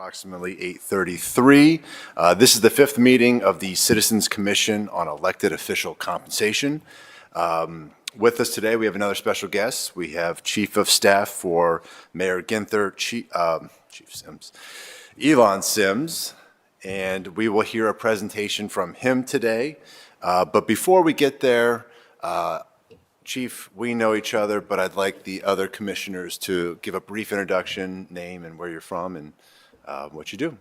approximately 8:33. This is the fifth meeting of the Citizens Commission on Elected Official Compensation. With us today, we have another special guest. We have Chief of Staff for Mayor Ginther, Chief Sims, Elon Sims, and we will hear a presentation from him today. But before we get there, Chief, we know each other, but I'd like the other commissioners to give a brief introduction, name and where you're from and what you do.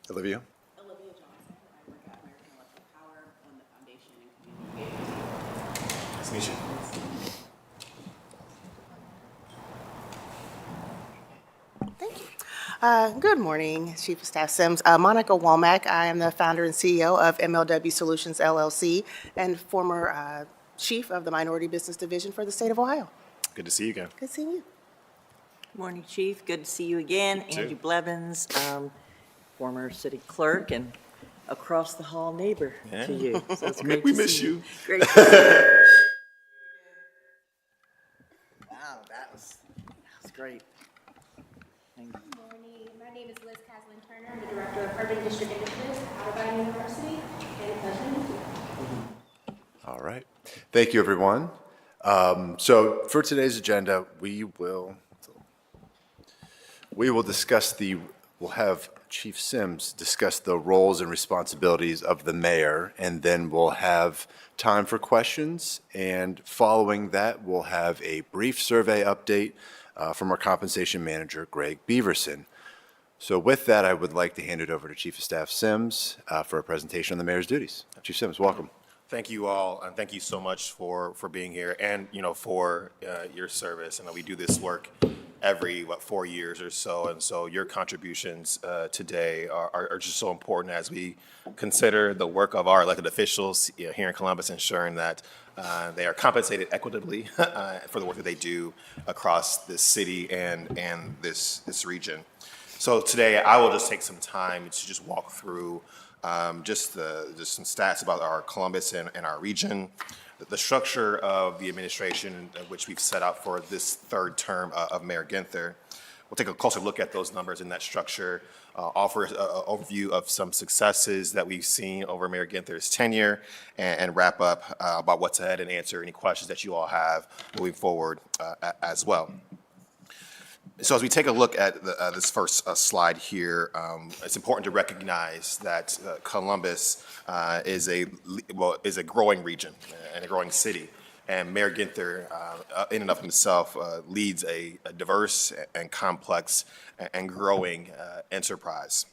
Olivia? Olivia Johnson. I work at American Electric Power on the foundation and community engagement. Nice to meet you. Thank you. Good morning, Chief of Staff Sims. Monica Womack. I am the founder and CEO of MLW Solutions LLC and former Chief of the Minority Business Division for the state of Ohio. Good to see you again. Good seeing you. Morning, Chief. Good to see you again. too. Angie Blevins, former city clerk and across the hall neighbor to you. So it's great We to miss see you. Great to see you. Wow, that was great. Thank you. Good morning. My name is Liz Caslin-Turner. I'm the Director of Urban District Initiatives at Alabama University. And a pleasure to meet you. All right. Thank you, everyone. So for today's agenda, we'll have Chief Sims discuss the roles and responsibilities of the mayor, and then we'll have time for questions. And following that, we'll have a brief survey update from our compensation manager, Greg Beaverson. So with that, I would like to hand it over to Chief of Staff Sims for a presentation on the mayor's duties. Chief Sims, welcome. Thank you all, and thank you so much for being here and, for your service. I know we do this work every, 4 years or so, and so your contributions today are just so important as we consider the work of our elected officials here in Columbus, ensuring that they are compensated equitably for the work that they do across this city and this region. So today, I will just take some time to just walk through just some stats about our Columbus and our region, the structure of the administration which we've set out for this third term of Mayor Ginther. We'll take a closer look at those numbers in that structure, offer an overview of some successes that we've seen over Mayor Ginther's tenure, and wrap up about what's ahead and answer any questions that you all have moving forward as well. So as we take a look at this first slide here, it's important to recognize that Columbus is a growing region and a growing city. And Mayor Ginther, in and of himself, leads a diverse and complex and growing enterprise.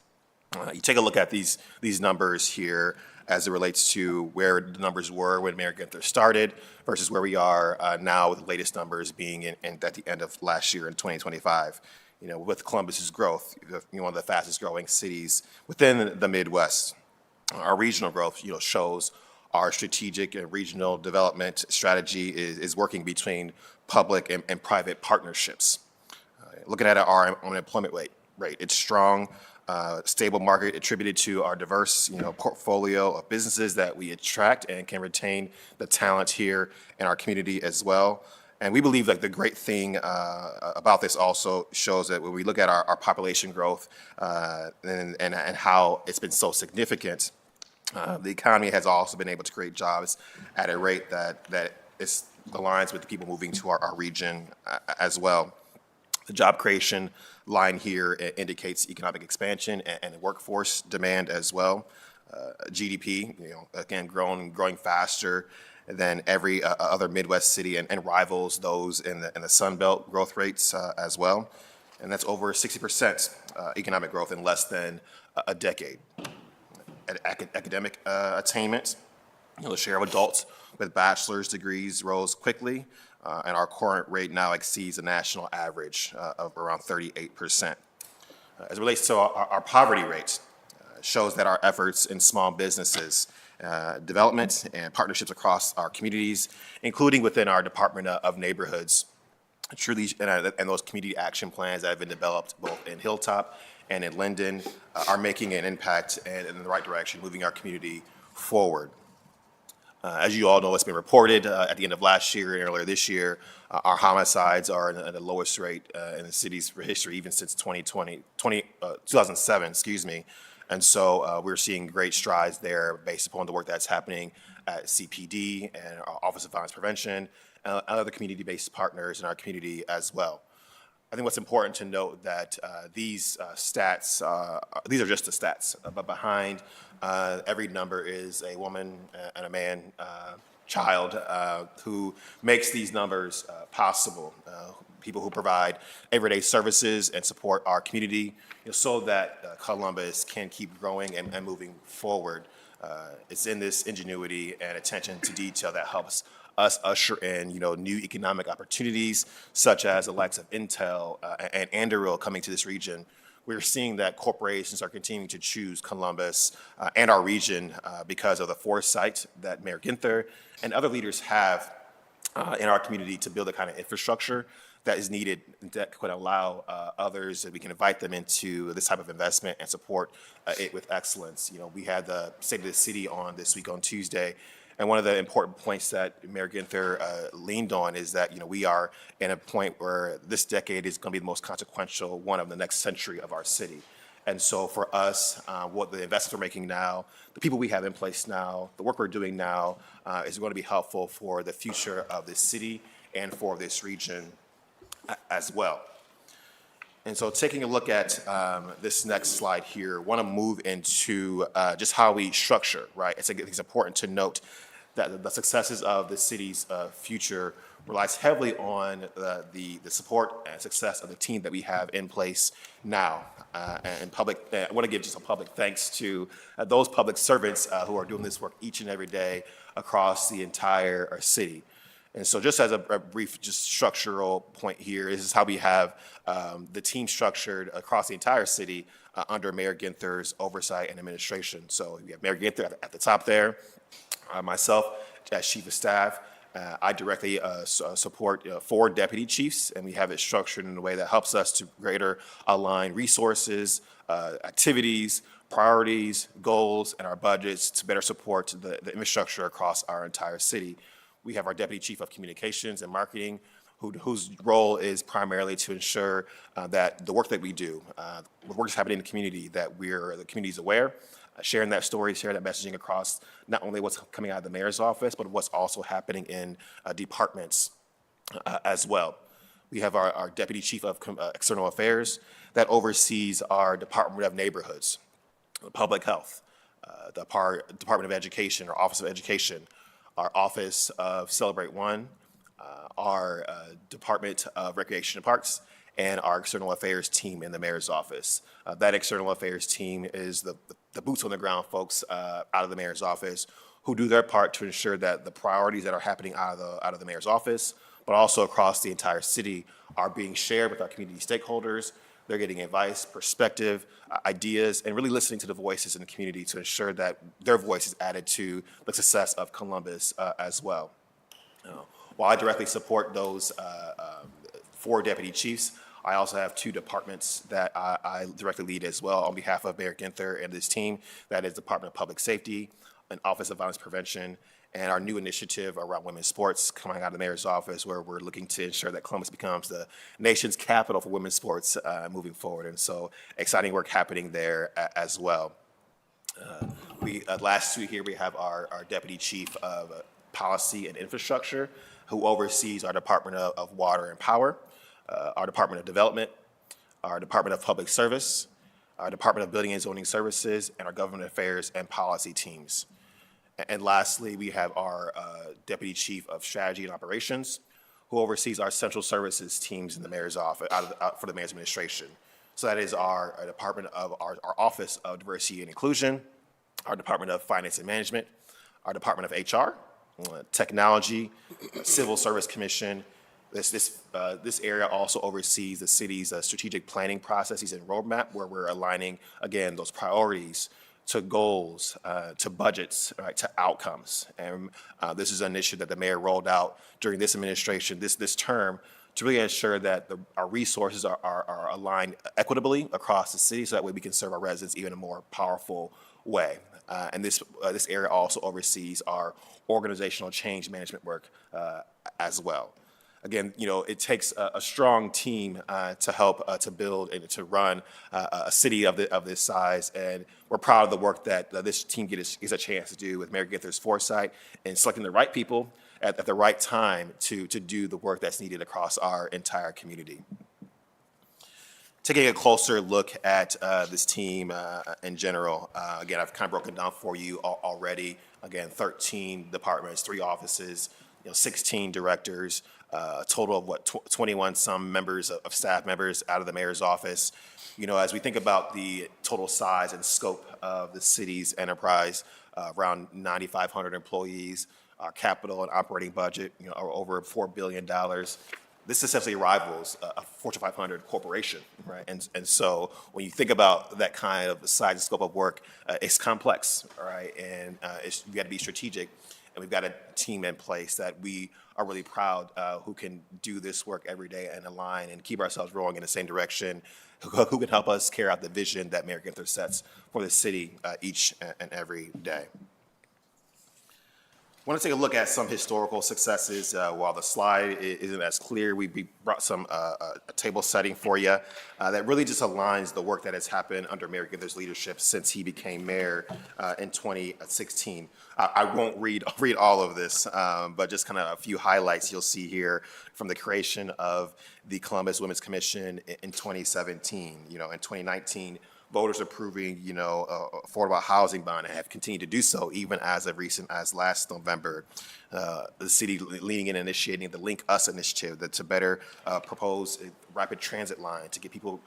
You take a look at these numbers here as it relates to where the numbers were when Mayor Ginther started versus where we are now, with the latest numbers being at the end of last year in 2025. With Columbus's growth, one of the fastest growing cities within the Midwest. Our regional growth, shows our strategic and regional development strategy is working between public and private partnerships. Looking at our unemployment rate, it's strong. Stable market attributed to our diverse, portfolio of businesses that we attract and can retain the talent here in our community as well. And we believe that the great thing about this also shows that when we look at our population growth and how it's been so significant, the economy has also been able to create jobs at a rate that aligns with the people moving to our region as well. The job creation line here indicates economic expansion and workforce demand as well. GDP, again, growing faster than every other Midwest city and rivals those in the Sun Belt growth rates as well. And that's over 60% economic growth in less than a decade. Academic attainment, the share of adults with bachelor's degrees rose quickly. And our current rate now exceeds the national average of around 38%. As it relates to our poverty rate, shows that our efforts in small businesses, development and partnerships across our communities, including within our Department of Neighborhoods, truly, and those community action plans that have been developed both in Hilltop and in Linden, are making an impact and in the right direction, moving our community forward. As you all know, it's been reported at the end of last year and earlier this year, our homicides are at the lowest rate in the city's history, even since 2007, excuse me. And so we're seeing great strides there based upon the work that's happening at CPD and our Office of Violence Prevention and other community-based partners in our community as well. I think what's important to note that these stats, these are just the stats, but behind every number is a woman and a man, child who makes these numbers possible. People who provide everyday services and support our community, so that Columbus can keep growing and moving forward. It's in this ingenuity and attention to detail that helps us usher in, new economic opportunities, such as the likes of Intel and Anduril coming to this region. We're seeing that corporations are continuing to choose Columbus and our region because of the foresight that Mayor Ginther and other leaders have in our community to build the kind of infrastructure that is needed that could allow others, that we can invite them into this type of investment and support it with excellence. We had the State of the City on this week on Tuesday, and one of the important points that Mayor Ginther leaned on is that, we are in a point where this decade is going to be the most consequential one of the next century of our city. And so for us, what the investments we're making now, the people we have in place now, the work we're doing now is going to be helpful for the future of this city and for this region as well. And so taking a look at this next slide here, want to move into just how we structure, right? It's important to note that the successes of the city's future relies heavily on the support and success of the team that we have in place now. And I want to give just a public thanks to those public servants who are doing this work each and every day across the entire city. And so just as a brief, just structural point here, this is how we have the team structured across the entire city under Mayor Ginther's oversight and administration. So we have Mayor Ginther at the top there, myself as Chief of Staff. I directly support 4 deputy chiefs, and we have it structured in a way that helps us to greater align resources, activities, priorities, goals, and our budgets to better support the infrastructure across our entire city. We have our Deputy Chief of Communications and Marketing, whose role is primarily to ensure that the work that we do, the work that's happening in the community, that the community's aware, sharing that story, sharing that messaging across not only what's coming out of the mayor's office, but what's also happening in departments as well. We have our Deputy Chief of External Affairs that oversees our Department of Neighborhoods, Public Health, the Department of Education, or Office of Education, our Office of Celebrate One, our Department of Recreation and Parks, and our External Affairs team in the mayor's office. That External Affairs team is the boots on the ground folks out of the mayor's office who do their part to ensure that the priorities that are happening out of the mayor's office, but also across the entire city, are being shared with our community stakeholders. They're getting advice, perspective, ideas, and really listening to the voices in the community to ensure that their voice is added to the success of Columbus as well. While I directly support those 4 deputy chiefs, I also have 2 departments that I directly lead as well on behalf of Mayor Ginther and this team. That is Department of Public Safety, an Office of Violence Prevention, and our new initiative around women's sports coming out of the mayor's office, where we're looking to ensure that Columbus becomes the nation's capital for women's sports moving forward. And so exciting work happening there as well. Last week here, we have our Deputy Chief of Policy and Infrastructure, who oversees our Department of Water and Power, our Department of Development, our Department of Public Service, our Department of Building and Zoning Services, and our Government Affairs and Policy teams. And lastly, we have our Deputy Chief of Strategy and Operations, who oversees our central services teams in the mayor's office, for the mayor's administration. So that is our department of our Office of Diversity and Inclusion, our Department of Finance and Management, our Department of HR, Technology, Civil Service Commission. This area also oversees the city's strategic planning processes and roadmap, where we're aligning, again, those priorities to goals, to budgets, right, to outcomes. And this is an initiative that the mayor rolled out during this administration, this term, to really ensure that our resources are aligned equitably across the city, so that way we can serve our residents even in a more powerful way. And this area also oversees our organizational change management work as well. Again, it takes a strong team to help to build and to run a city of this size, and we're proud of the work that this team gets a chance to do with Mayor Ginther's foresight and selecting the right people at the right time to do the work that's needed across our entire community. Taking a closer look at this team in general, again, I've kind of broken down for you already. Again, 13 departments, 3 offices, 16 directors, a total of 21 some members of staff members out of the mayor's office. As we think about the total size and scope of the city's enterprise, around 9,500 employees, our capital and operating budget, are over $4 billion. This essentially rivals a Fortune 500 corporation, right? And so when you think about that kind of size and scope of work, it's complex, right? And we got to be strategic, and we've got a team in place that we are really proud who can do this work every day and align and keep ourselves rolling in the same direction, who can help us carry out the vision that Mayor Ginther sets for the city each and every day. I want to take a look at some historical successes. While the slide isn't as clear, we brought some a table setting for you that really just aligns the work that has happened under Mayor Ginther's leadership since he became mayor in 2016. I won't read all of this, but just kind of a few highlights you'll see here from the creation of the Columbus Women's Commission in 2017. In 2019. Voters approving, affordable housing bond and have continued to do so even as of recent as last November. The city leaning in and initiating the Link Us initiative to better propose a rapid transit line to get people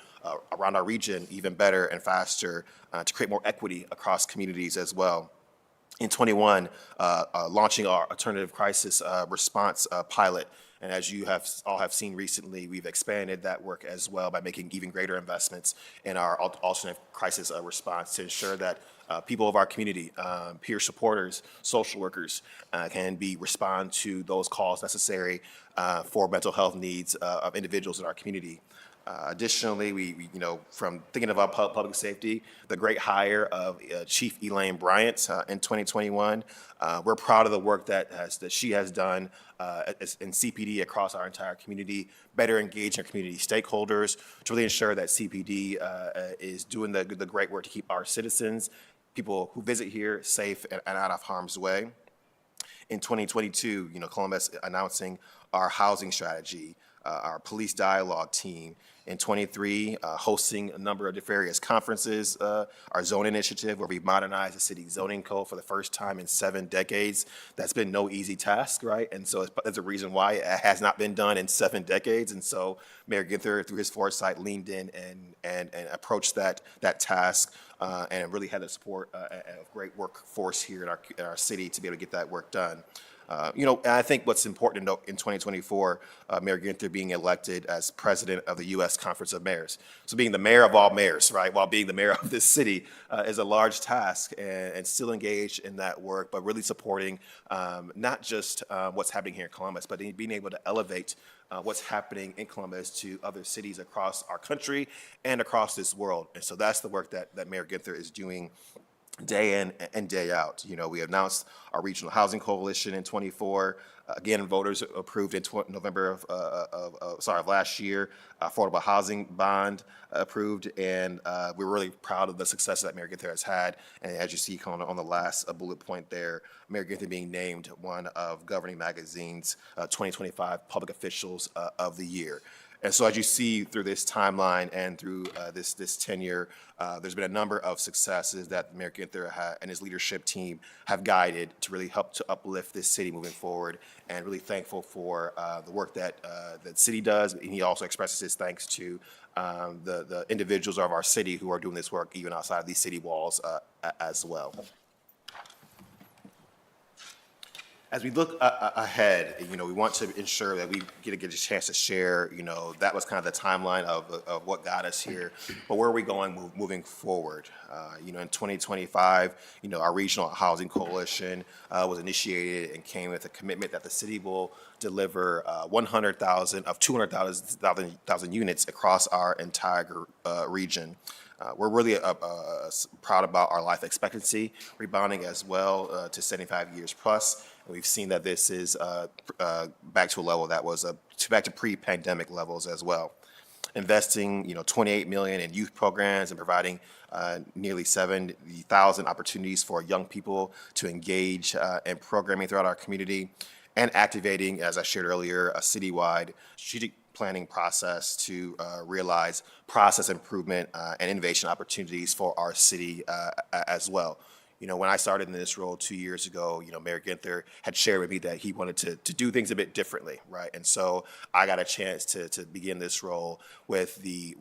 around our region even better and faster, to create more equity across communities as well. In 21, launching our alternative crisis response pilot. And as you all have seen recently, we've expanded that work as well by making even greater investments in our alternative crisis response to ensure that people of our community, peer supporters, social workers can respond to those calls necessary for mental health needs of individuals in our community. Additionally, we from thinking about public safety, the great hire of Chief Elaine Bryant in 2021. We're proud of the work that she has done in CPD across our entire community, better engage our community stakeholders to really ensure that CPD is doing the great work to keep our citizens, people who visit here, safe and out of harm's way. In 2022, Columbus announcing our housing strategy, our police dialogue team. In 23, hosting a number of various conferences, our zone initiative where we modernized the city's zoning code for the first time in 7 decades. That's been no easy task, right? And so there's a reason why it has not been done in 7 decades. And so Mayor Ginther, through his foresight, leaned in and approached that task and really had the support of great workforce here in our city to be able to get that work done. And I think what's important to note in 2024, Mayor Ginther being elected as president of the U.S. Conference of Mayors. So being the mayor of all mayors, right, while being the mayor of this city is a large task, and still engaged in that work, but really supporting not just what's happening here in Columbus, but being able to elevate what's happening in Columbus to other cities across our country and across this world. And so that's the work that Mayor Ginther is doing day in and day out. We announced our Regional Housing Coalition in 24. Again, voters approved in November of last year, affordable housing bond approved, and we're really proud of the success that Mayor Ginther has had. And as you see on the last bullet point there, Mayor Ginther being named one of Governing Magazine's 2025 Public Officials of the Year. And so as you see through this timeline and through this tenure, there's been a number of successes that Mayor Ginther and his leadership team have guided to really help to uplift this city moving forward, and really thankful for the work that the city does. And he also expresses his thanks to the individuals of our city who are doing this work even outside of these city walls as well. As we look ahead, we want to ensure that we get a chance to share, that was kind of the timeline of what got us here, but where are we going moving forward? In 2025, our Regional Housing Coalition was initiated and came with a commitment that the city will deliver 100,000 of 200,000 units across our entire region. We're really proud about our life expectancy rebounding as well to 75 years plus. And we've seen that this is back to a level that was back to pre-pandemic levels as well. Investing, $28 million in youth programs and providing nearly 70,000 opportunities for young people to engage in programming throughout our community, and activating, as I shared earlier, a citywide strategic planning process to realize process improvement and innovation opportunities for our city as well. When I started in this role 2 years ago, Mayor Ginther had shared with me that he wanted to do things a bit differently, right? And so I got a chance to begin this role with the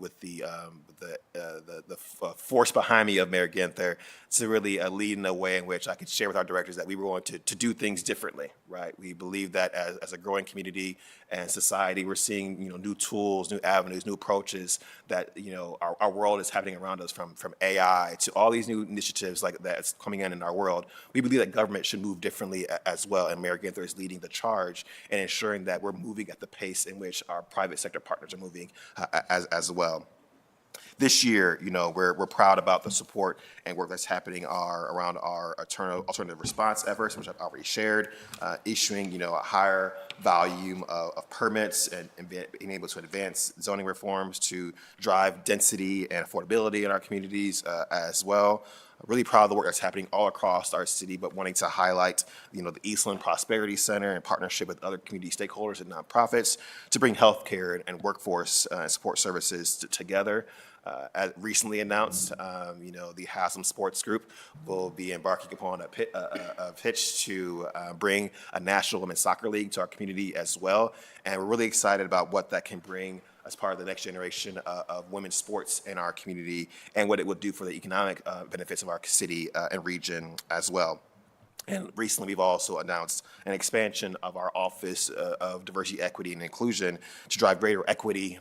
force behind me of Mayor Ginther to really lead in a way in which I could share with our directors that we were going to do things differently, right? We believe that as a growing community and society, we're seeing new tools, new avenues, new approaches that our world is happening around us, from AI to all these new initiatives like that's coming in our world. We believe that government should move differently as well, and Mayor Ginther is leading the charge and ensuring that we're moving at the pace in which our private sector partners are moving as well. This year, we're proud about the support and work that's happening around our alternative response efforts, which I've already shared, issuing, a higher volume of permits and being able to advance zoning reforms to drive density and affordability in our communities as well. Really proud of the work that's happening all across our city, but wanting to highlight, the Eastland Prosperity Center in partnership with other community stakeholders and nonprofits to bring healthcare and workforce and support services together. As recently announced, the Haslam Sports Group will be embarking upon a pitch to bring a National Women's Soccer League to our community as well. And we're really excited about what that can bring as part of the next generation of women's sports in our community and what it would do for the economic benefits of our city and region as well. And recently, we've also announced an expansion of our Office of Diversity, Equity, and Inclusion to drive greater equity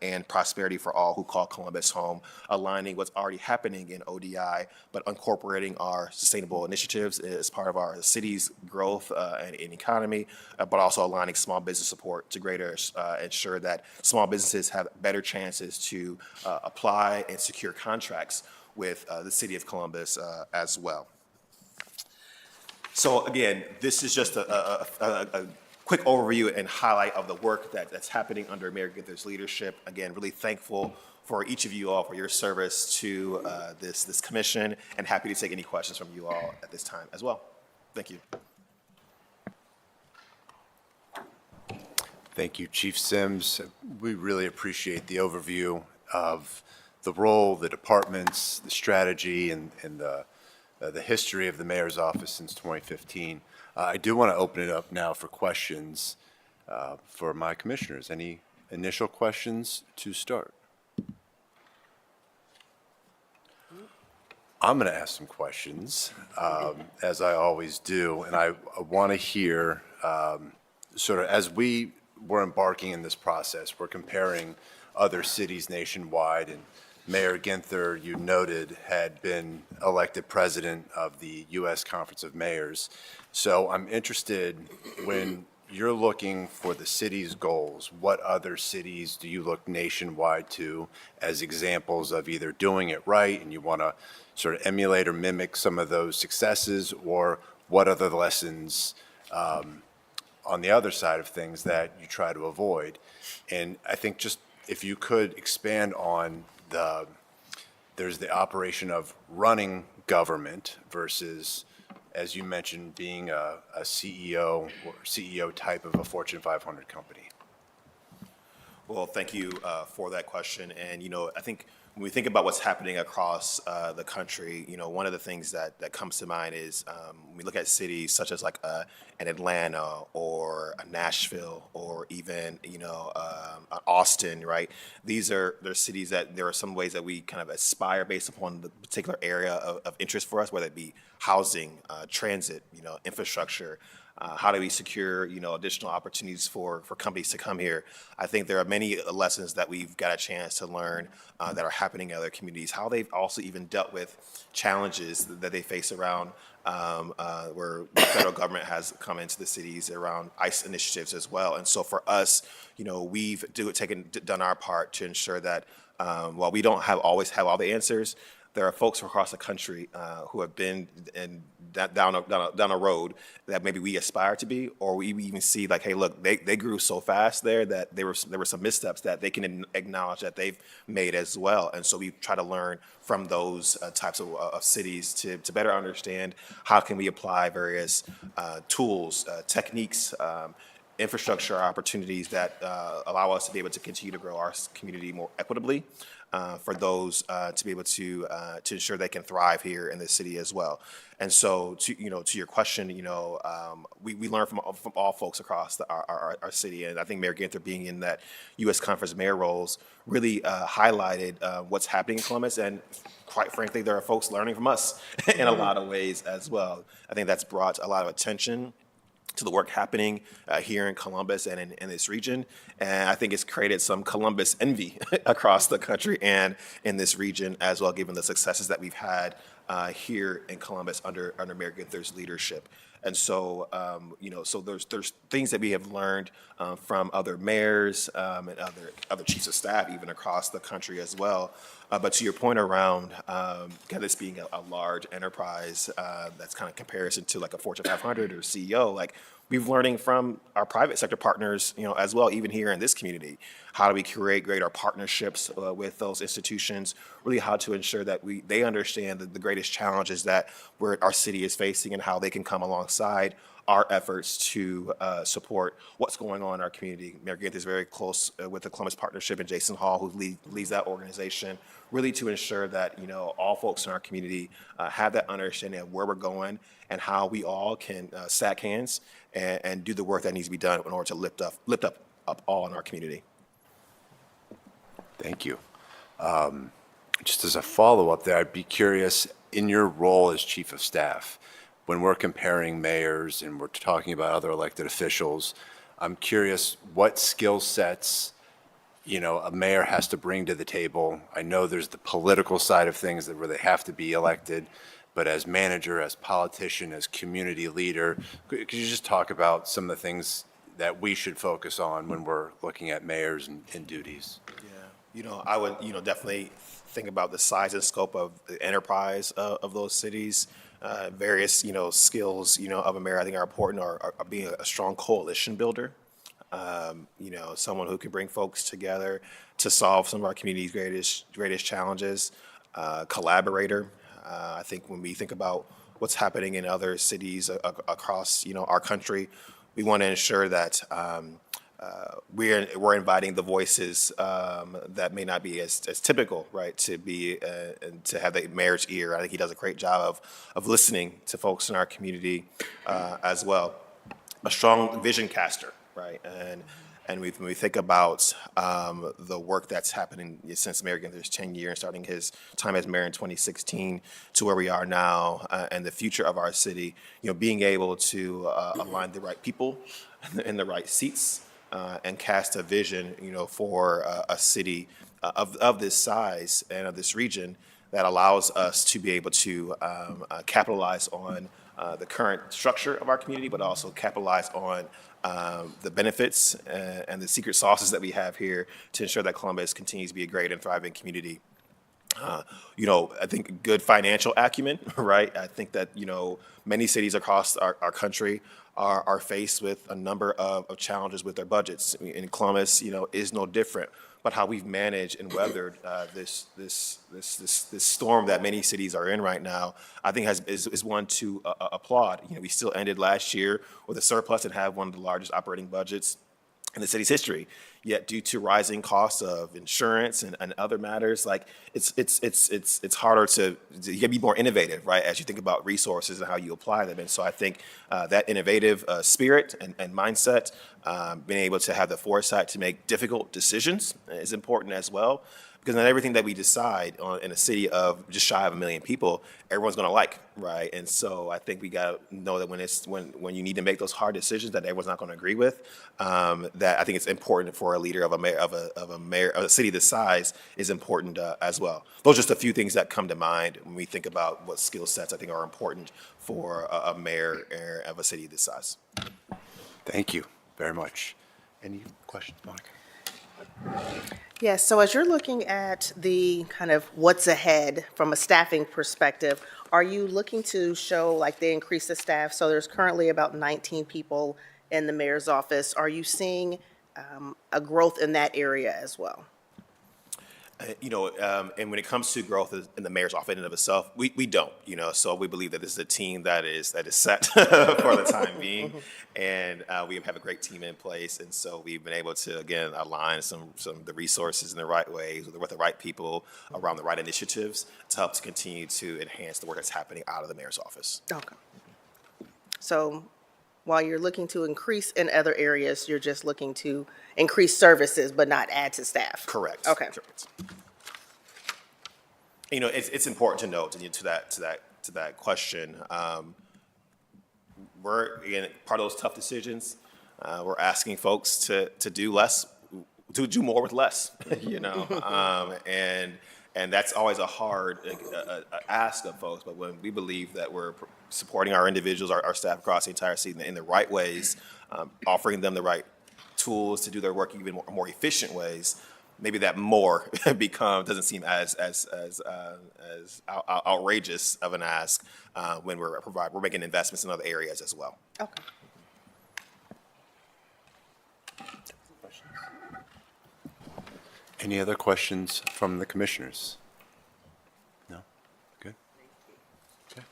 and prosperity for all who call Columbus home, aligning what's already happening in ODI, but incorporating our sustainable initiatives as part of our city's growth and economy, but also aligning small business support to greater ensure that small businesses have better chances to apply and secure contracts with the city of Columbus as well. So again, this is just a quick overview and highlight of the work that's happening under Mayor Ginther's leadership. Again, really thankful for each of you all for your service to this commission, and happy to take any questions from you all at this time as well. Thank you. Thank you, Chief Sims. We really appreciate the overview of the role, the departments, the strategy, and the history of the mayor's office since 2015. I do want to open it up now for questions for my commissioners. Any initial questions to start? I'm going to ask some questions, as I always do, and I want to hear, sort of as we were embarking in this process, we're comparing other cities nationwide, and Mayor Ginther, you noted, had been elected president of the U.S. Conference of Mayors. So I'm interested, when you're looking for the city's goals, what other cities do you look nationwide to as examples of either doing it right and you want to sort of emulate or mimic some of those successes, or what other lessons on the other side of things that you try to avoid? And I think just if you could expand on there's the operation of running government versus, as you mentioned, being a CEO or CEO type of a Fortune 500 company. Well, thank you for that question. And, I think when we think about what's happening across the country, one of the things that comes to mind is when we look at cities such as like an Atlanta or a Nashville or even, Austin, right? They're cities that there are some ways that we kind of aspire based upon the particular area of interest for us, whether it be housing, transit, infrastructure, How do we secure, additional opportunities for companies to come here? I think there are many lessons that we've got a chance to learn that are happening in other communities. How they've also even dealt with challenges that they face around where the federal government has come into the cities around ICE initiatives as well. And so for us, we've done our part to ensure that while we don't always have all the answers, there are folks across the country who have been down a road that maybe we aspire to be, or we even see like, hey, look, they grew so fast there that there were some missteps that they can acknowledge that they've made as well. And so we try to learn from those types of cities to better understand how can we apply various tools, techniques, infrastructure opportunities that allow us to be able to continue to grow our community more equitably for those to be able to ensure they can thrive here in the city as well. And so, to your question, we learn from all folks across our city, and I think Mayor Ginther being in that U.S. Conference Mayor roles really highlighted what's happening in Columbus, and quite frankly, there are folks learning from us in a lot of ways as well. I think that's brought a lot of attention to the work happening here in Columbus and in this region. And I think it's created some Columbus envy across the country and in this region as well, given the successes that we've had here in Columbus under Mayor Ginther's leadership. And so, so there's things that we have learned from other mayors and other chiefs of staff, even across the country as well. But to your point around this being a large enterprise that's kind of comparison to like a Fortune 500 or CEO, like we've learning from our private sector partners, as well, even here in this community. How do we create greater partnerships with those institutions? Really, how to ensure that they understand the greatest challenges that our city is facing and how they can come alongside our efforts to support what's going on in our community. Mayor Ginther is very close with the Columbus Partnership and Jason Hall, who leads that organization, really to ensure that all folks in our community have that understanding of where we're going and how we all can stack hands and do the work that needs to be done in order to lift up all in our community. Thank you. Just as a follow-up there, I'd be curious, in your role as chief of staff, when we're comparing mayors and we're talking about other elected officials, I'm curious what skill sets, a mayor has to bring to the table. I know there's the political side of things where they have to be elected, but as manager, as politician, as community leader, could you just talk about some of the things that we should focus on when we're looking at mayors and duties? Yeah, I would, definitely think about the size and scope of the enterprise of those cities. Various, skills, of a mayor I think are important, are being a strong coalition builder. Someone who can bring folks together to solve some of our community's greatest challenges. Collaborator. I think when we think about what's happening in other cities across, our country, we want to ensure that we're inviting the voices that may not be as typical, right, to be and to have the mayor's ear. I think he does a great job of listening to folks in our community as well. A strong vision caster, right, and when we think about the work that's happening since Mayor Ginther's 10 years, starting his time as mayor in 2016 to where we are now, and the future of our city, being able to align the right people in the right seats. And cast a vision, for a city of this size and of this region that allows us to be able to capitalize on the current structure of our community, but also capitalize on the benefits and the secret sauces that we have here to ensure that Columbus continues to be a great and thriving community. I think good financial acumen, right? I think that, many cities across our country are faced with a number of challenges with their budgets. In Columbus, is no different. But how we've managed and weathered this storm that many cities are in right now, I think is one to applaud. We still ended last year with a surplus and have one of the largest operating budgets in the city's history. Yet due to rising costs of insurance and other matters, like it's harder to you gotta be more innovative, right? As you think about resources and how you apply them. And so I think that innovative spirit and mindset, being able to have the foresight to make difficult decisions is important as well. Because not everything that we decide in a city of just shy of 1 million people, everyone's going to like, right? And so I think we got to know that when you need to make those hard decisions that everyone's not going to agree with, that I think it's important for a leader of a city this size is important as well. Those are just a few things that come to mind when we think about what skill sets I think are important for a mayor of a city this size. Thank you very much. Any questions, Monica? Yes, so as you're looking at the kind of what's ahead from a staffing perspective, are you looking to show like the increase of staff? So there's currently about 19 people in the mayor's office. Are you seeing a growth in that area as well? And when it comes to growth in the mayor's office in and of itself, we don't, so we believe that this is a team that is set for the time being. And we have a great team in place. And so we've been able to, again, align some of the resources in the right ways with the right people around the right initiatives to help to continue to enhance the work that's happening out of the mayor's office. Okay. So while you're looking to increase in other areas, you're just looking to increase services but not add to staff? Correct. Okay. Correct. It's important to note to that question. We're again part of those tough decisions. We're asking folks to do less, to do more with less. And that's always a hard ask of folks. But when we believe that we're supporting our individuals, our staff across the entire city in the right ways, offering them the right tools to do their work even more efficient ways, maybe that more doesn't seem as outrageous of an ask when we're making investments in other areas as well. Okay. Any other questions from the commissioners? No? Good? Okay.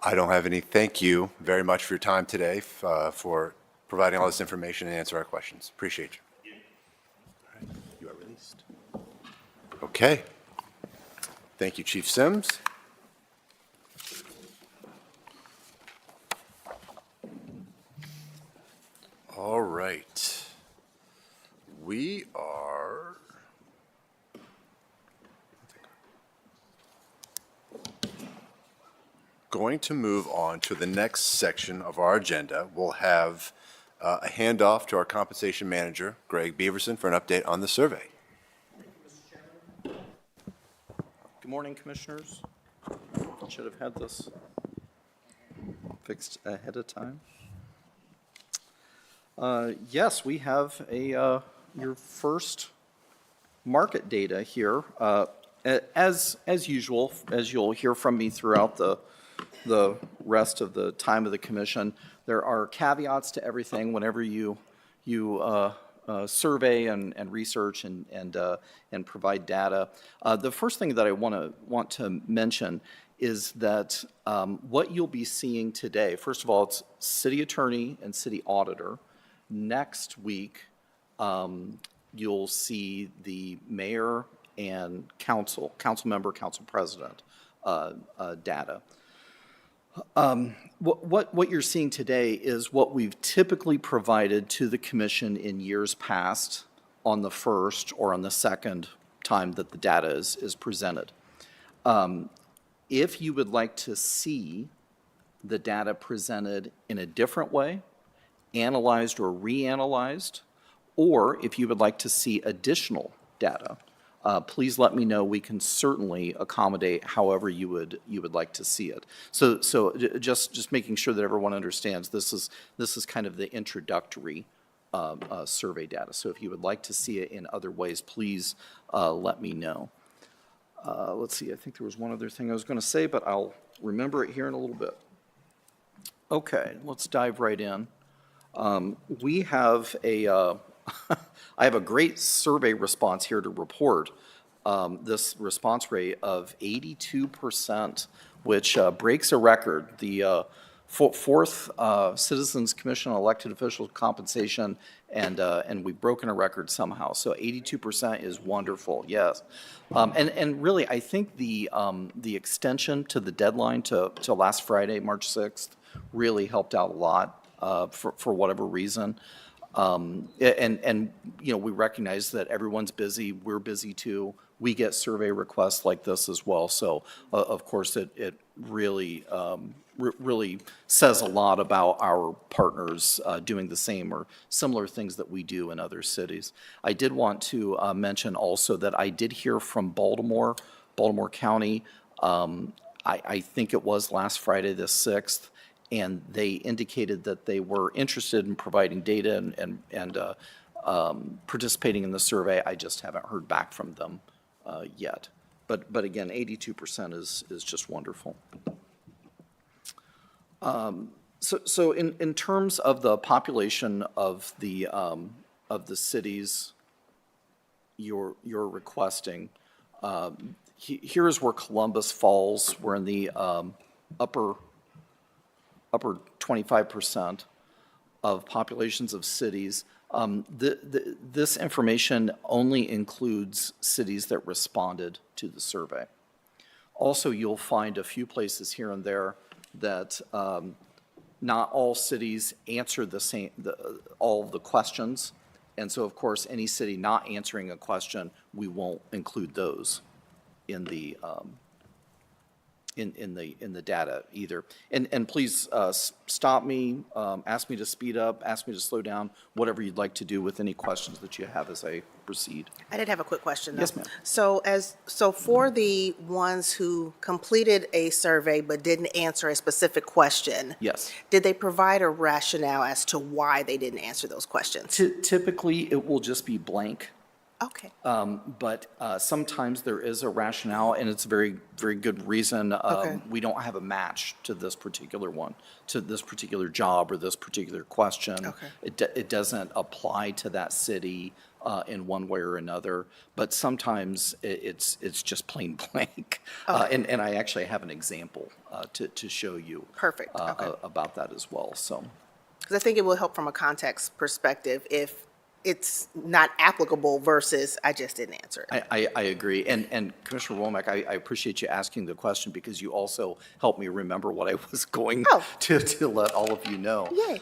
I don't have any. Thank you very much for your time today, for providing all this information and answer our questions. Appreciate you. All right. You are released. Okay. Thank you, Chief Sims. All right. We are going to move on to the next section of our agenda. We'll have a handoff to our compensation manager, Greg Beaverson, for an update on the survey. Good morning, Commissioners. Should have had this fixed ahead of time. Yes, we have your first market data here. As usual, as you'll hear from me throughout the rest of the time of the commission, there are caveats to everything whenever you survey and research and provide data. The first thing that I want to mention is that what you'll be seeing today, first of all, it's city attorney and city auditor. Next week, you'll see the mayor and council member, council president data. What you're seeing today is what we've typically provided to the commission in years past on the first or on the second time that the data is presented. If you would like to see the data presented in a different way, analyzed or reanalyzed, or if you would like to see additional data, please let me know. We can certainly accommodate however you would like to see it. So just making sure that everyone understands this is kind of the introductory survey data. So if you would like to see it in other ways, please let me know. Let's see. I think there was one other thing I was going to say, but I'll remember it here in a little bit. Okay, let's dive right in. We have I have a great survey response here to report. This response rate of 82%, which breaks a record. The Fourth, Citizens Commission on Elected Officials Compensation, and we've broken a record somehow. So 82% is wonderful, yes. And really, I think the extension to the deadline to last Friday, March 6th, really helped out a lot for whatever reason. And, you know, we recognize that everyone's busy, we're busy too. We get survey requests like this as well. So, of course, it really, really says a lot about our partners doing the same or similar things that we do in other cities. I did want to mention also that I did hear from Baltimore County, I think it was last Friday the 6th, and they indicated that they were interested in providing data and participating in the survey. I just haven't heard back from them yet. But again, 82% is just wonderful. So in terms of the population of the cities you're requesting, here is where Columbus falls. We're in the upper 25% of populations of cities. This information only includes cities that responded to the survey. Also, you'll find a few places here and there that not all cities answer all of the questions. And so, of course, any city not answering a question, we won't include those in the data either. And please stop me, ask me to speed up, ask me to slow down, whatever you'd like to do with any questions that you have as I proceed. I did have a quick question, though. Yes, ma'am. So for the ones who completed a survey but didn't answer a specific question, Yes. did they provide a rationale as to why they didn't answer those questions? Typically, it will just be blank. Okay. But sometimes there is a rationale, and it's a very, very good reason. Okay. We don't have a match to this particular one, to this particular job or this particular question. Okay. It doesn't apply to that city in one way or another, but sometimes it's just plain blank. And I actually have an example to show you. Perfect. Okay. About that as well, so. Because I think it will help from a context perspective if it's not applicable versus I just didn't answer it. I agree. And Commissioner Womack, I appreciate you asking the question because you also helped me remember what I was going to let all of you know. Yay.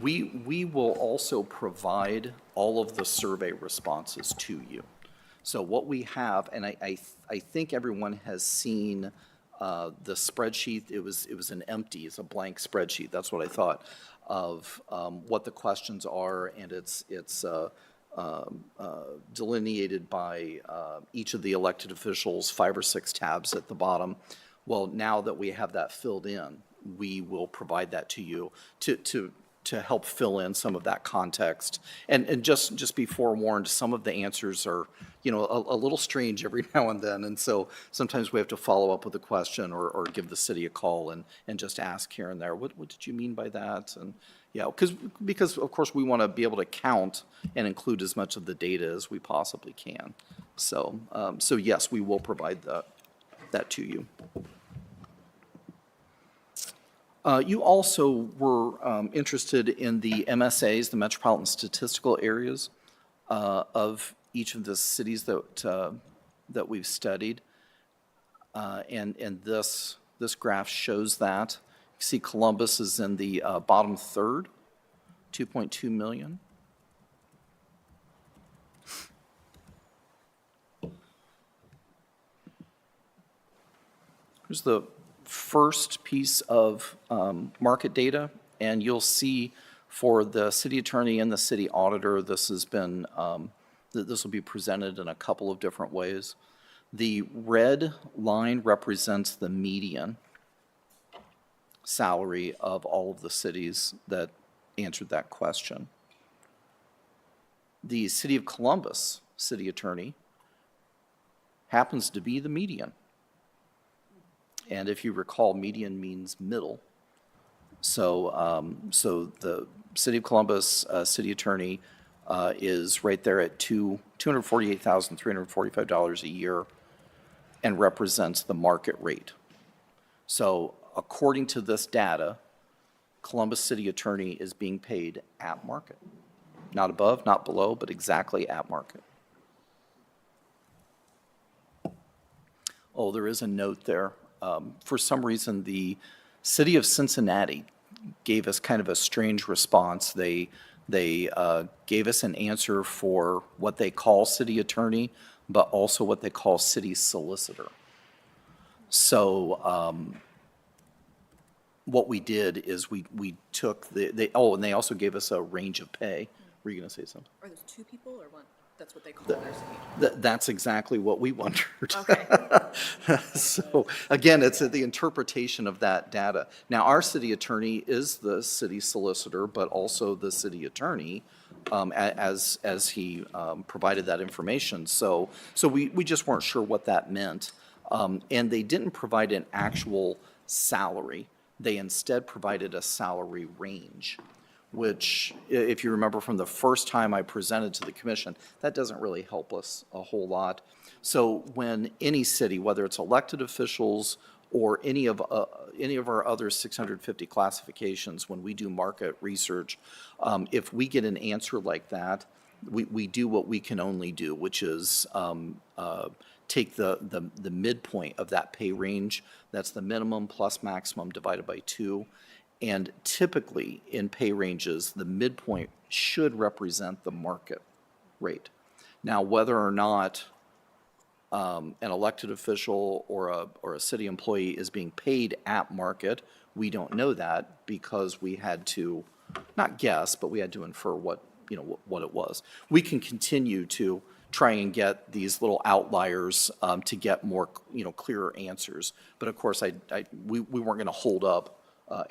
We will also provide all of the survey responses to you. So what we have, and I think everyone has seen the spreadsheet. It was it's a blank spreadsheet. That's what I thought of what the questions are, and it's delineated by each of the elected officials, 5 or 6 tabs at the bottom. Well, now that we have that filled in, we will provide that to you to help fill in some of that context. And just be forewarned, some of the answers are, you know, a little strange every now and then. And so sometimes we have to follow up with a question or give the city a call and just ask here and there, what did you mean by that? And yeah, because of course we want to be able to count and include as much of the data as we possibly can. So, so yes, we will provide that to you. You also were interested in the MSAs, the Metropolitan Statistical Areas, of each of the cities that we've studied. And this graph shows that. You see Columbus is in the bottom third, 2.2 million. Here's the first piece of market data, and you'll see for the city attorney and the city auditor, this has been, this will be presented in a couple of different ways. The red line represents the median salary of all of the cities that answered that question. The City of Columbus city attorney happens to be the median. And if you recall, median means middle. So, so the City of Columbus city attorney is right there at $248,345 a year and represents the market rate. So according to this data, Columbus City Attorney is being paid at market. Not above, not below, but exactly at market. Oh, there is a note there. For some reason, the city of Cincinnati gave us kind of a strange response. They gave us an answer for what they call city attorney, but also what they call city solicitor. So what we did is we took and they also gave us a range of pay. Were you going to say something? Are those two people or one? That's what they call their city. That's exactly what we wondered. Okay. So, again, it's the interpretation of that data. Now, our city attorney is the city solicitor, but also the city attorney, as he provided that information. So we just weren't sure what that meant. And they didn't provide an actual salary. They instead provided a salary range, which, if you remember from the first time I presented to the commission, that doesn't really help us a whole lot. So when any city, whether it's elected officials or any of our other 650 classifications, when we do market research, if we get an answer like that, we do what we can only do, which is take the midpoint of that pay range. That's the minimum plus maximum divided by 2. And typically, in pay ranges, the midpoint should represent the market rate. Now, whether or not an elected official or a city employee is being paid at market, we don't know that because we had to, not guess, but we had to infer what it was. We can continue to try and get these little outliers to get more, clearer answers. But of course, we weren't going to hold up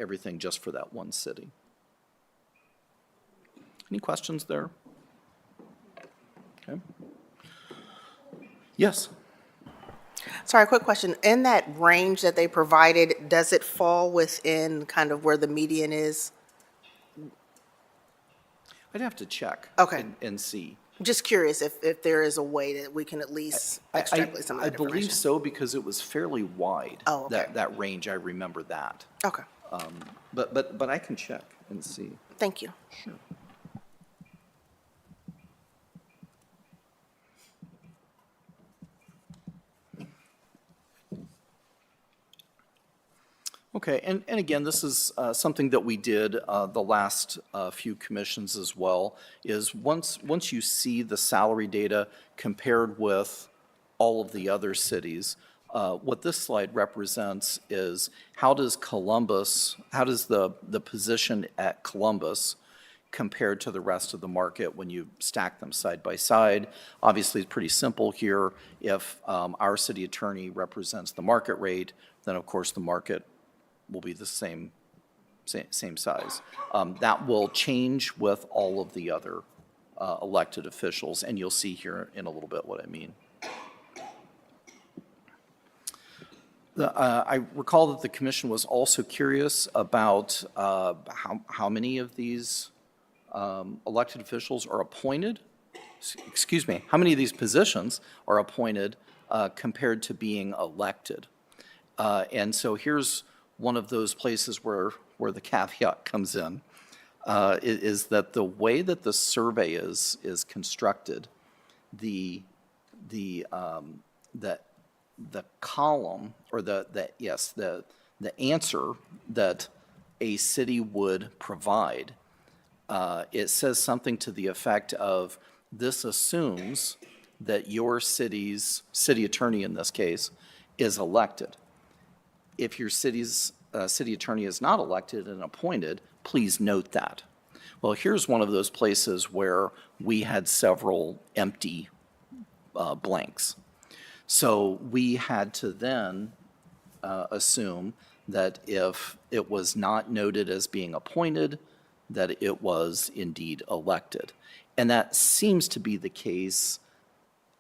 everything just for that one city. Any questions there? Okay. Yes. Sorry, quick question. In that range that they provided, does it fall within kind of where the median is? I'd have to check. Okay. And see. Just curious if there is a way that we can at least extrapolate some of I that believe information. so because it was fairly wide. Oh, okay. That range, I remember that. Okay, But I can check and see. thank you. Sure. Okay, and again, this is something that we did the last few commissions as well, is once you see the salary data compared with all of the other cities, what this slide represents is how does the position at Columbus compared to the rest of the market when you stack them side by side. Obviously, it's pretty simple here. If our city attorney represents the market rate, then of course the market will be the same size. That will change with all of the other elected officials, and you'll see here in a little bit what I mean. I recall that the commission was also curious about how many of these elected officials are appointed, how many of these positions are appointed compared to being elected. And so here's one of those places where the caveat comes in, is that the way that the survey is constructed, the column, or the answer that a city would provide, it says something to the effect of, this assumes that your city's city attorney, in this case, is elected. If your city's city attorney is not elected and appointed, please note that. Well, here's one of those places where we had several empty blanks. So we had to then assume that if it was not noted as being appointed, that it was indeed elected. And that seems to be the case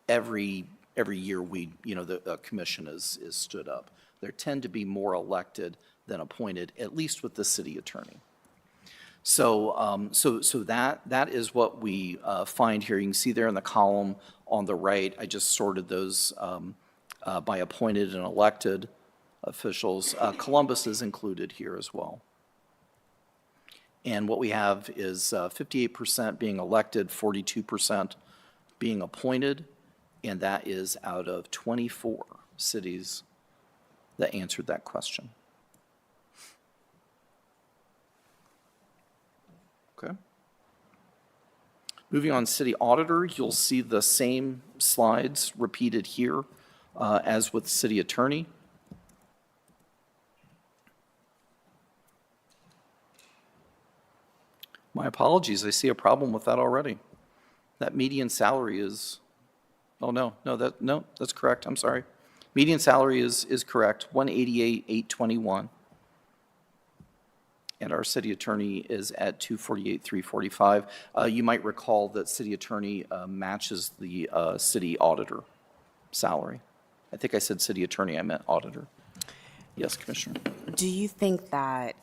every year the commission is stood up. There tend to be more elected than appointed, at least with the city attorney. So that is what we find here. You can see there in the column on the right, I just sorted those by appointed and elected officials. Columbus is included here as well. And what we have is 58% being elected, 42% being appointed, and that is out of 24 cities that answered that question. Okay. Moving on, city auditor, you'll see the same slides repeated here as with city attorney. My apologies, I see a problem with that already. That median salary is, oh, no, that's correct, I'm sorry. Median salary is correct, 188,821. And our city attorney is at 248,345. You might recall that city attorney matches the city auditor salary. I think I said city attorney, I meant auditor. Yes, Commissioner. Do you think that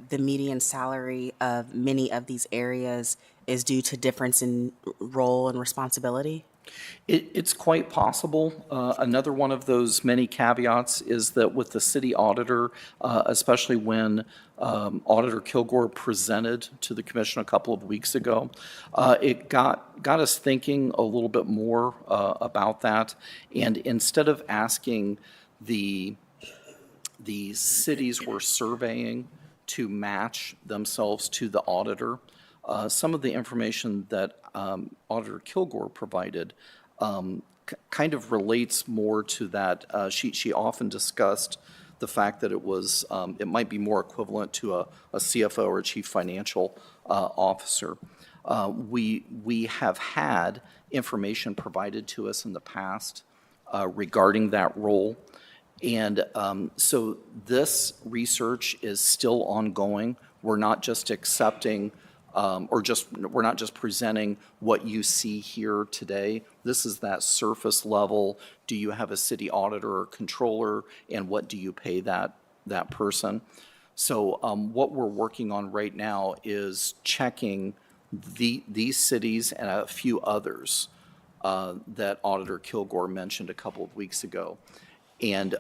the median salary of many of these areas is due to difference in role and responsibility? It's quite possible. Another one of those many caveats is that with the city auditor, especially when Auditor Kilgore presented to the commission a couple of weeks ago, it got us thinking a little bit more about that. And instead of asking the cities we're surveying to match themselves to the auditor, some of the information that Auditor Kilgore provided kind of relates more to that. She often discussed the fact that it might be more equivalent to a CFO or a chief financial officer. We have had information provided to us in the past regarding that role. And so this research is still ongoing. We're not just accepting we're not just presenting what you see here today. This is that surface level. Do you have a city auditor or controller, and what do you pay that person? So what we're working on right now is checking these cities and a few others that Auditor Kilgore mentioned a couple of weeks ago. And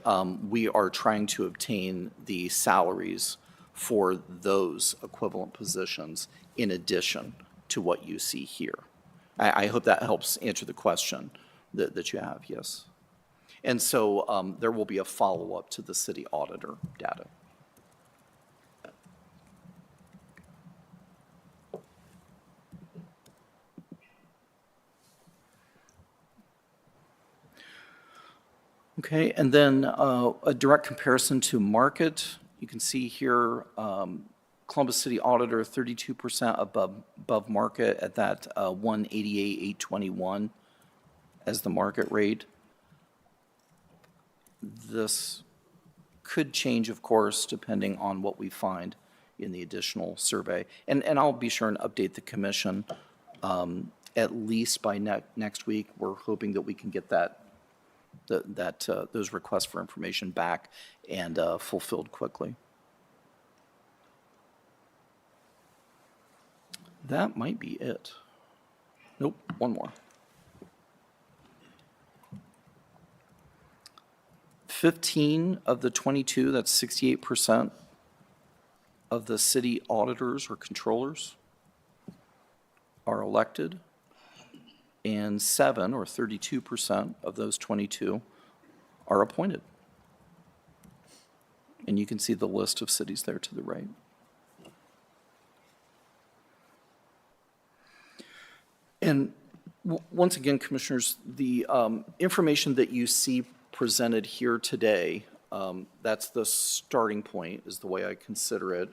we are trying to obtain the salaries for those equivalent positions in addition to what you see here. I hope that helps answer the question that you have, yes. And so there will be a follow-up to the city auditor data. Okay, and then a direct comparison to market. You can see here Columbus City Auditor 32% above market at that 188,821 as the market rate. This could change, of course, depending on what we find in the additional survey. And I'll be sure and update the commission at least by next week. We're hoping that we can get those requests for information back and fulfilled quickly. That might be it. Nope, one more. 15 of the 22, that's 68% of the city auditors or controllers are elected, and 7 or 32% of those 22 are appointed. And you can see the list of cities there to the right. And once again, Commissioners, the information that you see presented here today, that's the starting point, is the way I consider it.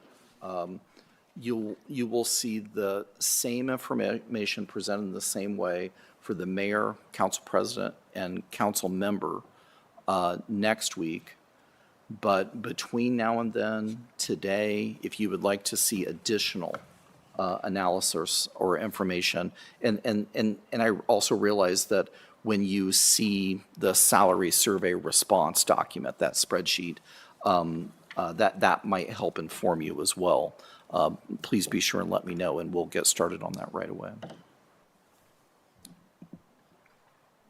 You will see the same information presented in the same way for the mayor, council president, and council member next week. But between now and then, today, if you would like to see additional analysis or information, and I also realize that when you see the salary survey response document, that spreadsheet, that might help inform you as well. Please be sure and let me know, and we'll get started on that right away.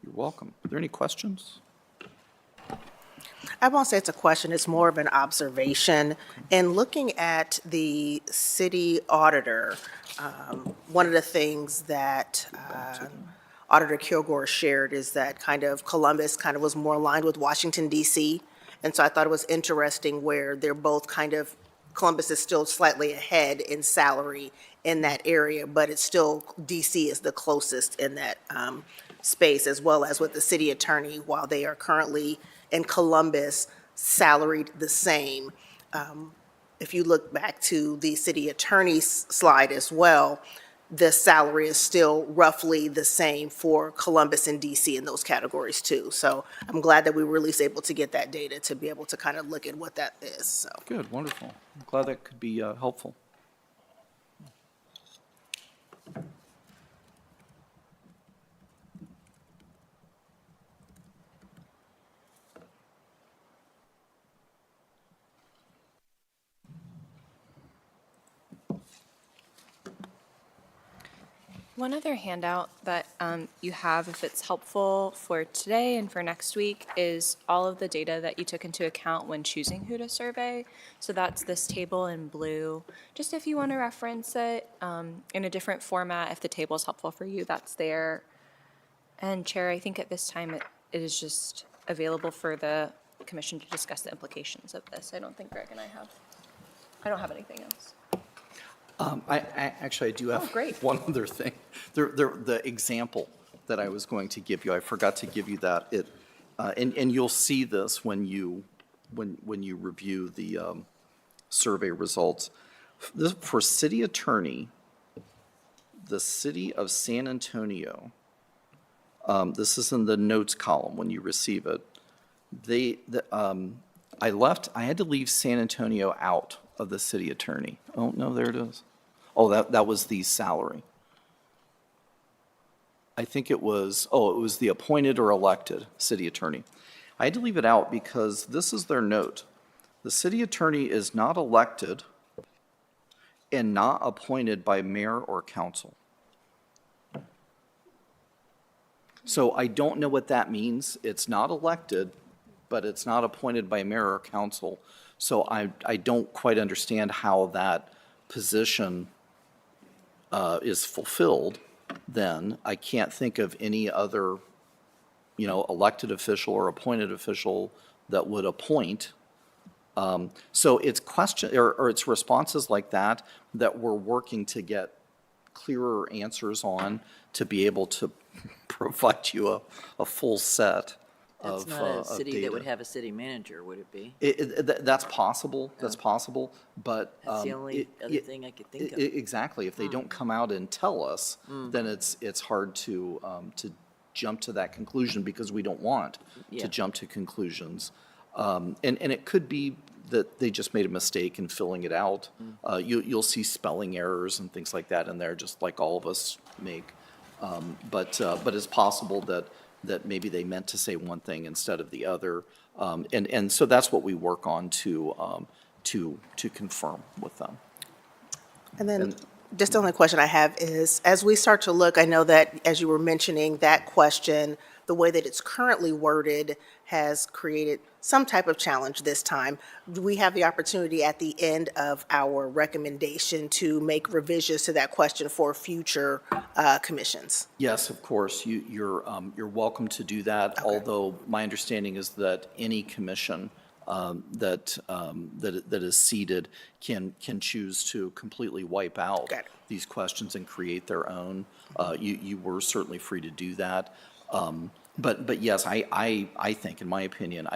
You're welcome. Are there any questions? I won't say it's a question, it's more of an observation. In looking at the city auditor, one of the things that Auditor Kilgore shared is that kind of Columbus kind of was more aligned with Washington DC. And so I thought it was interesting where they're both kind of, Columbus is still slightly ahead in salary in that area, but it's still, DC is the closest in that space, as well as with the city attorney, while they are currently in Columbus salaried the same. If you look back to the city attorney's slide as well, the salary is still roughly the same for Columbus and DC in those categories too. So I'm glad that we were at least able to get that data to be able to kind of look at what that is, so. Good, wonderful. I'm glad that could be helpful. One other handout that you have, if it's helpful for today and for next week, is all of the data that you took into account when choosing who to survey. So that's this table in blue. Just if you want to reference it in a different format, if the table is helpful for you, that's there. And Chair, I think at this time it is just available for the commission to discuss the implications of this. I don't think Greg and I don't have anything else. Actually, I do have great. one other thing. The example that I was going to give you, I forgot to give you that. And you'll see this when you review the survey results. For city attorney, the city of San Antonio, this is in the notes column when you receive it. I had to leave San Antonio out of the city attorney. Oh, no, there it is. Oh, that was the salary. I think it was the appointed or elected city attorney. I had to leave it out because this is their note. The city attorney is not elected and not appointed by mayor or council. So I don't know what that means. It's not elected, but it's not appointed by mayor or council. So I don't quite understand how that position is fulfilled then. I can't think of any other, elected official or appointed official that would appoint. So it's it's responses like that we're working to get clearer answers on to be able to provide you a full set That's of not a of city data. that would have a city manager, would it be? That's possible, but. That's the only other thing I could think of. Exactly, if they don't come out and tell us, then it's hard to jump to that conclusion because we don't want Yeah. to jump to conclusions. And it could be that they just made a mistake in filling it out. You'll see spelling errors and things like that in there, just like all of us make. But it's possible that maybe they meant to say one thing instead of the other. And so that's what we work on to confirm with them. And then, just the only question I have is, as we start to look, I know that, as you were mentioning, that question, the way that it's currently worded has created some type of challenge this time. Do we have the opportunity at the end of our recommendation to make revisions to that question for future commissions? Yes, of course, you're welcome to do that, although my understanding is that any commission that is seated can choose to completely wipe out Got it. these questions and create their own. You were certainly free to do that. But yes, I think, in my opinion,